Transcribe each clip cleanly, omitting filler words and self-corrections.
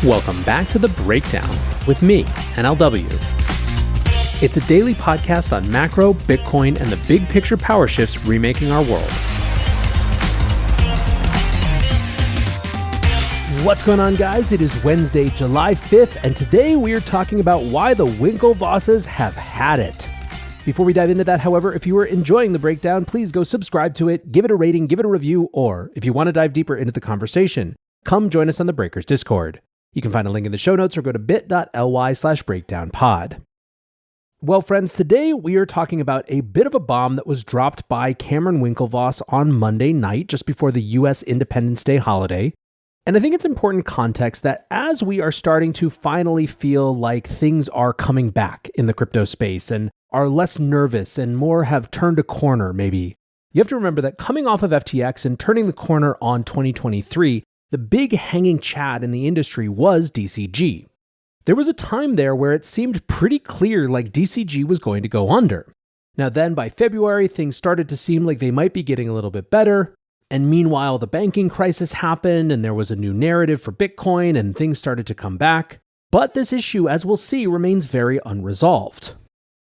Welcome back to The Breakdown with me, NLW. It's a daily podcast on macro, Bitcoin, and the big picture power shifts remaking our world. What's going on, guys? It is Wednesday, July 5th, and today we are talking about why the Winklevosses have had it. Before we dive into that, however, if you are enjoying The Breakdown, please go subscribe to it, give it a rating, give it a review, or if you want to dive deeper into the conversation, come join us on the Breakers Discord. You can find a link in the show notes or go to bit.ly/breakdownpod. Well, friends, today we are talking about a bit of a bomb that was dropped by Cameron Winklevoss on Monday night, just before the U.S. Independence Day holiday. And I think it's important context that as we are starting to finally feel like things are coming back in the crypto space and are less nervous and more have turned a corner, maybe, you have to remember that coming off of FTX and turning the corner on 2023, the big hanging chad in the industry was DCG. There was a time there where it seemed pretty clear like DCG was going to go under. Now then, by February, things started to seem like they might be getting a little bit better. And meanwhile, the banking crisis happened and there was a new narrative for Bitcoin and things started to come back. But this issue, as we'll see, remains very unresolved.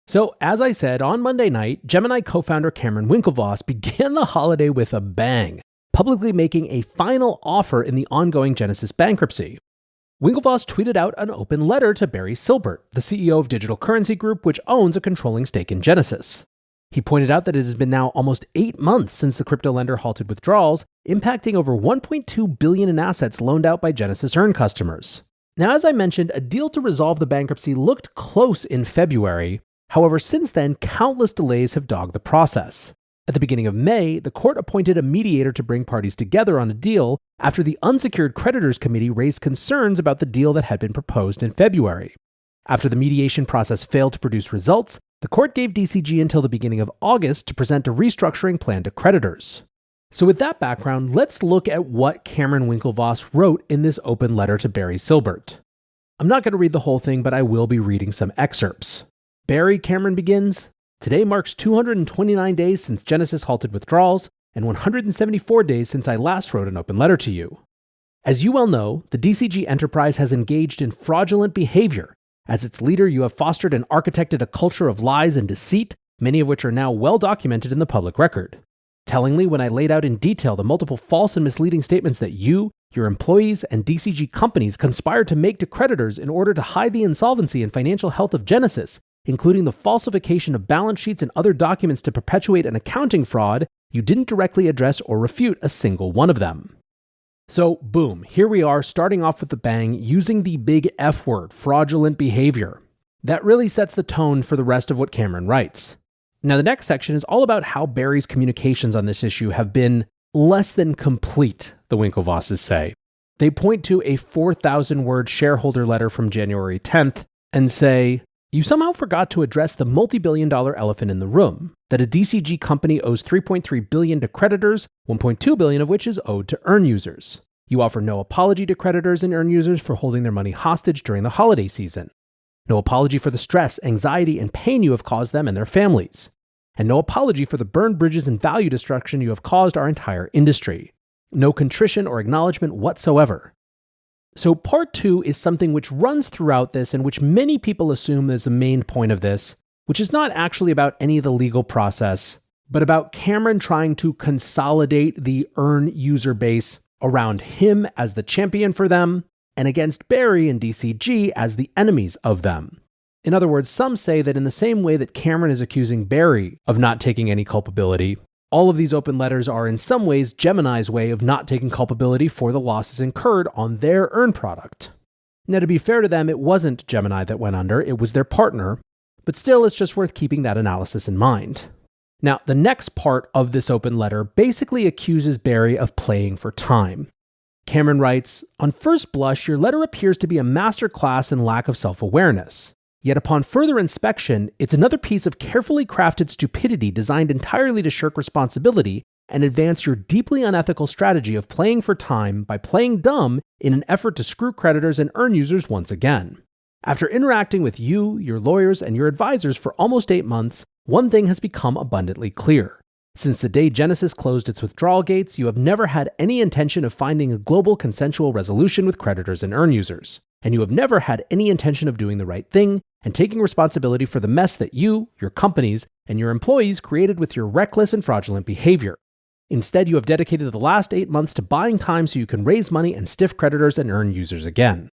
So as I said, on Monday night, Gemini co-founder Cameron Winklevoss began the holiday with a bang, publicly making a final offer in the ongoing Genesis bankruptcy. Winklevoss tweeted out an open letter to Barry Silbert, the CEO of Digital Currency Group, which owns a controlling stake in Genesis. He pointed out that it has been now almost 8 months since the crypto lender halted withdrawals, impacting over $1.2 billion in assets loaned out by Genesis Earn customers. Now, as I mentioned, a deal to resolve the bankruptcy looked close in February. However, since then, countless delays have dogged the process. At the beginning of May, the court appointed a mediator to bring parties together on a deal after the Unsecured Creditors Committee raised concerns about the deal that had been proposed in February. After the mediation process failed to produce results, the court gave DCG until the beginning of August to present a restructuring plan to creditors. So with that background, let's look at what Cameron Winklevoss wrote in this open letter to Barry Silbert. I'm not going to read the whole thing, but I will be reading some excerpts. Barry, Cameron begins, "Today marks 229 days since Genesis halted withdrawals and 174 days since I last wrote an open letter to you. As you well know, the DCG enterprise has engaged in fraudulent behavior. As its leader, you have fostered and architected a culture of lies and deceit, many of which are now well documented in the public record. Tellingly, when I laid out in detail the multiple false and misleading statements that you, your employees, and DCG companies conspired to make to creditors in order to hide the insolvency and financial health of Genesis, including the falsification of balance sheets and other documents to perpetuate an accounting fraud, you didn't directly address or refute a single one of them." So boom, here we are starting off with the bang using the big F word, fraudulent behavior. That really sets the tone for the rest of what Cameron writes. Now the next section is all about how Barry's communications on this issue have been less than complete, the Winklevosses say. They point to a 4,000-word shareholder letter from January 10th and say, "You somehow forgot to address the multi-billion-dollar elephant in the room, that a DCG company owes $3.3 billion to creditors, $1.2 billion of which is owed to Earn users. You offer no apology to creditors and Earn users for holding their money hostage during the holiday season. No apology for the stress, anxiety, and pain you have caused them and their families. And no apology for the burned bridges and value destruction you have caused our entire industry. No contrition or acknowledgement whatsoever." So part 2 is something which runs throughout this and which many people assume is the main point of this, which is not actually about any of the legal process, but about Cameron trying to consolidate the Earn user base around him as the champion for them and against Barry and DCG as the enemies of them. In other words, some say that in the same way that Cameron is accusing Barry of not taking any culpability, all of these open letters are in some ways Gemini's way of not taking culpability for the losses incurred on their Earn product. Now, to be fair to them, it wasn't Gemini that went under, it was their partner, but still it's just worth keeping that analysis in mind. Now, the next part of this open letter basically accuses Barry of playing for time. Cameron writes, "On first blush, your letter appears to be a masterclass in lack of self-awareness. Yet upon further inspection, it's another piece of carefully crafted stupidity designed entirely to shirk responsibility and advance your deeply unethical strategy of playing for time by playing dumb in an effort to screw creditors and Earn users once again. After interacting with you, your lawyers, and your advisors for almost 8 months, one thing has become abundantly clear. Since the day Genesis closed its withdrawal gates, you have never had any intention of finding a global consensual resolution with creditors and earn users. And you have never had any intention of doing the right thing and taking responsibility for the mess that you, your companies, and your employees created with your reckless and fraudulent behavior. Instead, you have dedicated the last 8 months to buying time so you can raise money and stiff creditors and earn users again.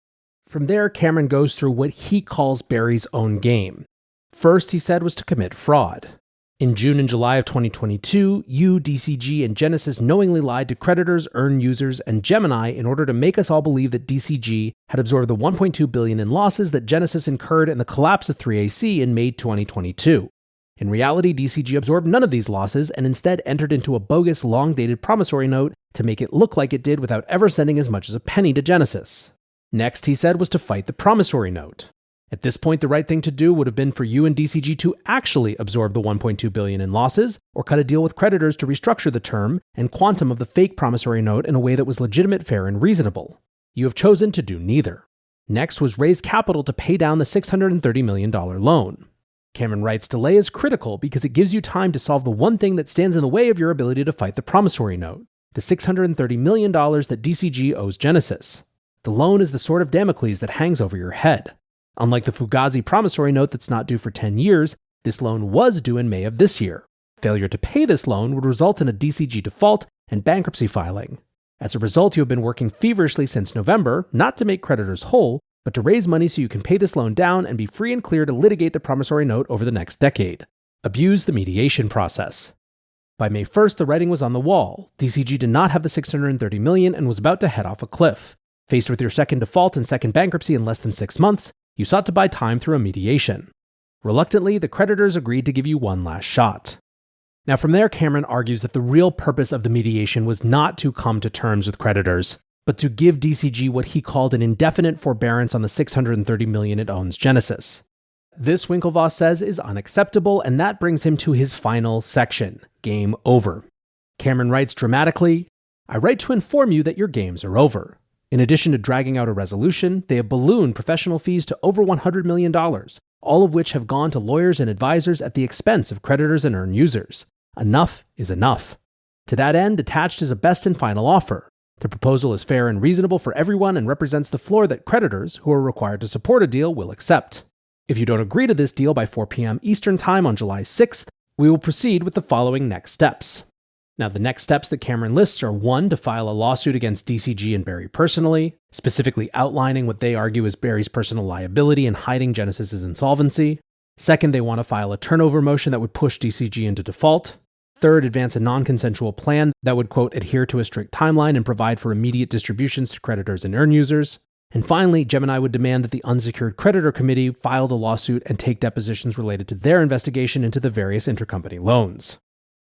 From there, Cameron goes through what he calls Barry's own game. First, he said, was to commit fraud. In June and July of 2022, you, DCG, and Genesis knowingly lied to creditors, earn users, and Gemini in order to make us all believe that DCG had absorbed the $1.2 billion in losses that Genesis incurred in the collapse of 3AC in May 2022. In reality, DCG absorbed none of these losses and instead entered into a bogus, long-dated promissory note to make it look like it did without ever sending as much as a penny to Genesis. Next, he said, was to fight the promissory note. At this point, the right thing to do would have been for you and DCG to actually absorb the $1.2 billion in losses, or cut a deal with creditors to restructure the term and quantum of the fake promissory note in a way that was legitimate, fair, and reasonable. You have chosen to do neither. Next was raise capital to pay down the $630 million loan. Cameron writes, delay is critical because it gives you time to solve the one thing that stands in the way of your ability to fight the promissory note, the $630 million that DCG owes Genesis. The loan is the sword of Damocles that hangs over your head. Unlike the Fugazi promissory note that's not due for 10 years, this loan was due in May of this year. Failure to pay this loan would result in a DCG default and bankruptcy filing. As a result, you have been working feverishly since November, not to make creditors whole, but to raise money so you can pay this loan down and be free and clear to litigate the promissory note over the next decade. Abuse the mediation process. By May 1st, the writing was on the wall. DCG did not have the $630 million and was about to head off a cliff. Faced with your second default and second bankruptcy in less than 6 months, you sought to buy time through a mediation. Reluctantly, the creditors agreed to give you one last shot. Now from there, Cameron argues that the real purpose of the mediation was not to come to terms with creditors, but to give DCG what he called an indefinite forbearance on the $630 million it owns Genesis. This, Winklevoss says, is unacceptable, and that brings him to his final section, game over. Cameron writes dramatically, I write to inform you that your games are over. In addition to dragging out a resolution, they have ballooned professional fees to over $100 million, all of which have gone to lawyers and advisors at the expense of creditors and earn users. Enough is enough. To that end, attached is a best and final offer. The proposal is fair and reasonable for everyone and represents the floor that creditors, who are required to support a deal, will accept. If you don't agree to this deal by 4 p.m. Eastern Time on July 6th, we will proceed with the following next steps. Now, the next steps that Cameron lists are 1, to file a lawsuit against DCG and Barry personally, specifically outlining what they argue is Barry's personal liability and hiding Genesis's insolvency. 2nd, they want to file a turnover motion that would push DCG into default. 3rd, advance a non-consensual plan that would, quote, adhere to a strict timeline and provide for immediate distributions to creditors and earn users. And finally, Gemini would demand that the unsecured creditor committee file the lawsuit and take depositions related to their investigation into the various intercompany loans.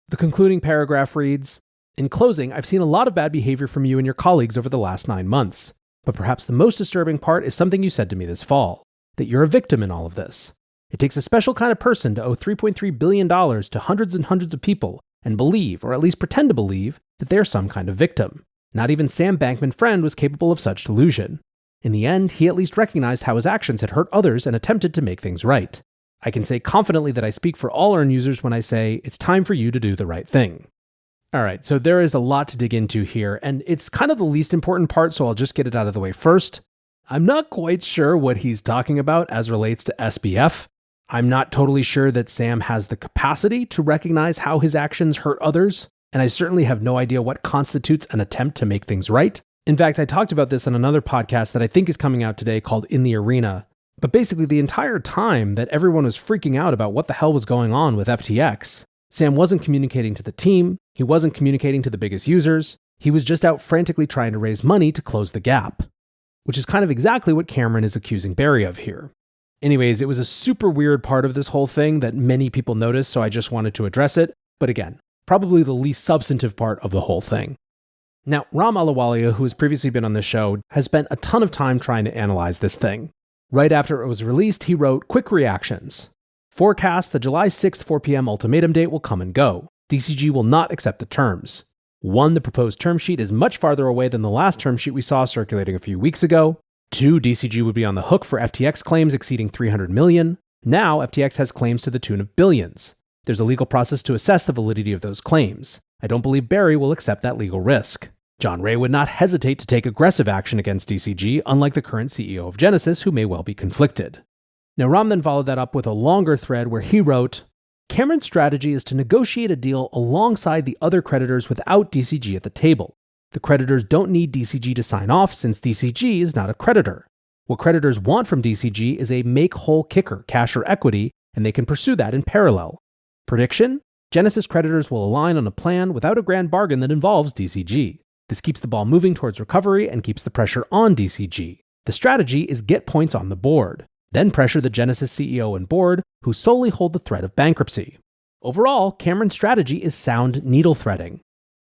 The concluding paragraph reads, in closing, I've seen a lot of bad behavior from you and your colleagues over the last 9 months. But perhaps the most disturbing part is something you said to me this fall, that you're a victim in all of this. It takes a special kind of person to owe $3.3 billion to hundreds and hundreds of people and believe, or at least pretend to believe, that they're some kind of victim. Not even Sam Bankman-Fried was capable of such delusion. In the end, he at least recognized how his actions had hurt others and attempted to make things right. I can say confidently that I speak for all earn users when I say it's time for you to do the right thing. All right, so there is a lot to dig into here, and it's kind of the least important part, so I'll just get it out of the way first. I'm not quite sure what he's talking about as relates to SBF. I'm not totally sure that Sam has the capacity to recognize how his actions hurt others, and I certainly have no idea what constitutes an attempt to make things right. In fact, I talked about this on another podcast that I think is coming out today called In the Arena. But basically, the entire time that everyone was freaking out about what the hell was going on with FTX, Sam wasn't communicating to the team, he wasn't communicating to the biggest users, he was just out frantically trying to raise money to close the gap. Which is kind of exactly what Cameron is accusing Barry of here. Anyways, it was a super weird part of this whole thing that many people noticed, so I just wanted to address it. But again, probably the least substantive part of the whole thing. Now, Ram Ahluwalia, who has previously been on this show, has spent a ton of time trying to analyze this thing. Right after it was released, he wrote, quick reactions. Forecast the July 6th 4 p.m. ultimatum date will come and go. DCG will not accept the terms. 1, the proposed term sheet is much farther away than the last term sheet we saw circulating a few weeks ago. 2, DCG would be on the hook for FTX claims exceeding $300 million. Now, FTX has claims to the tune of billions. There's a legal process to assess the validity of those claims. I don't believe Barry will accept that legal risk. John Ray would not hesitate to take aggressive action against DCG, unlike the current CEO of Genesis, who may well be conflicted. Now, Rahm then followed that up with a longer thread where he wrote, Cameron's strategy is to negotiate a deal alongside the other creditors without DCG at the table. The creditors don't need DCG to sign off since DCG is not a creditor. What creditors want from DCG is a make-whole kicker, cash or equity, and they can pursue that in parallel. Prediction? Genesis creditors will align on a plan without a grand bargain that involves DCG. This keeps the ball moving towards recovery and keeps the pressure on DCG. The strategy is get points on the board, then pressure the Genesis CEO and board, who solely hold the threat of bankruptcy. Overall, Cameron's strategy is sound needle threading.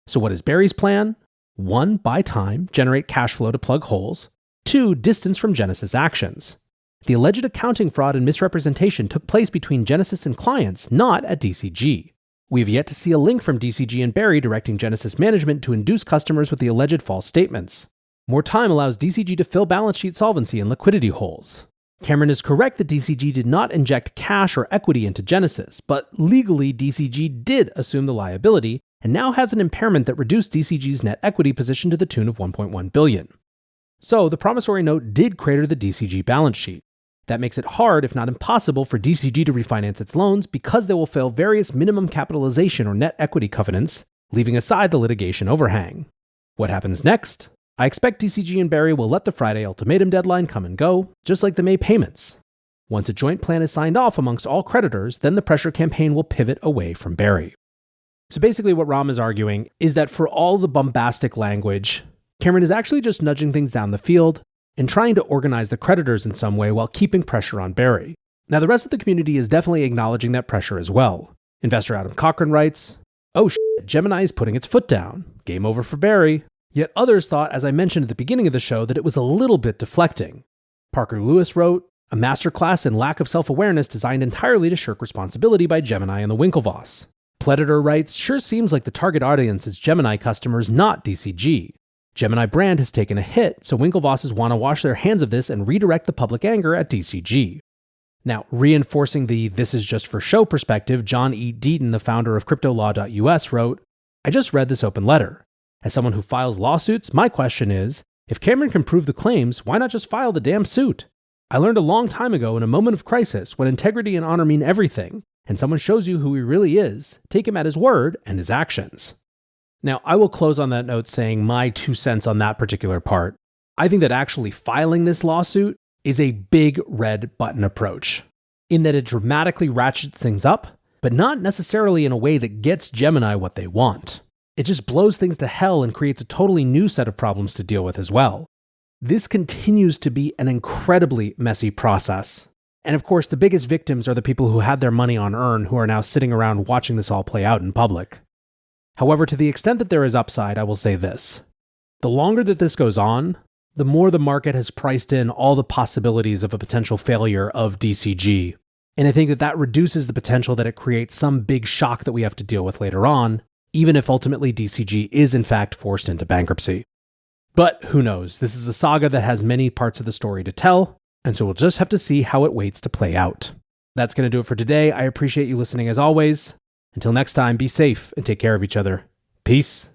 So what is Barry's plan? 1. Buy time, generate cash flow to plug holes. 2. Distance from Genesis actions. The alleged accounting fraud and misrepresentation took place between Genesis and clients, not at DCG. We have yet to see a link from DCG and Barry directing Genesis management to induce customers with the alleged false statements. More time allows DCG to fill balance sheet solvency and liquidity holes. Cameron is correct that DCG did not inject cash or equity into Genesis, but legally DCG did assume the liability and now has an impairment that reduced DCG's net equity position to the tune of $1.1 billion. So the promissory note did crater the DCG balance sheet. That makes it hard, if not impossible, for DCG to refinance its loans because they will fail various minimum capitalization or net equity covenants, leaving aside the litigation overhang. What happens next? I expect DCG and Barry will let the Friday ultimatum deadline come and go, just like the May payments. Once a joint plan is signed off amongst all creditors, then the pressure campaign will pivot away from Barry. So basically what Rahm is arguing is that for all the bombastic language, Cameron is actually just nudging things down the field and trying to organize the creditors in some way while keeping pressure on Barry. Now, the rest of the community is definitely acknowledging that pressure as well. Investor Adam Cochran writes, "Oh shit, Gemini is putting its foot down. Game over for Barry." Yet others thought, as I mentioned at the beginning of the show, that it was a little bit deflecting. Parker Lewis wrote, "A masterclass in lack of self-awareness designed entirely to shirk responsibility by Gemini and the Winklevoss." Pledator writes, "Sure seems like the target audience is Gemini customers, not DCG. Gemini brand has taken a hit, so Winklevosses want to wash their hands of this and redirect the public anger at DCG." Now, reinforcing the "this is just for show" perspective, John E. Deaton, the founder of CryptoLaw.us, wrote, "I just read this open letter. As someone who files lawsuits, my question is, if Cameron can prove the claims, why not just file the damn suit? I learned a long time ago in a moment of crisis, when integrity and honor mean everything, and someone shows you who he really is, take him at his word and his actions." Now, I will close on that note saying my 2 cents on that particular part. I think that actually filing this lawsuit is a big red button approach, in that it dramatically ratchets things up, but not necessarily in a way that gets Gemini what they want. It just blows things to hell and creates a totally new set of problems to deal with as well. This continues to be an incredibly messy process. And of course, the biggest victims are the people who had their money on earn, who are now sitting around watching this all play out in public. However, to the extent that there is upside, I will say this. The longer that this goes on, the more the market has priced in all the possibilities of a potential failure of DCG. And I think that that reduces the potential that it creates some big shock that we have to deal with later on, even if ultimately DCG is in fact forced into bankruptcy. But who knows? This is a saga that has many parts of the story to tell, and so we'll just have to see how it waits to play out. That's going to do it for today. I appreciate you listening as always. Until next time, be safe and take care of each other. Peace.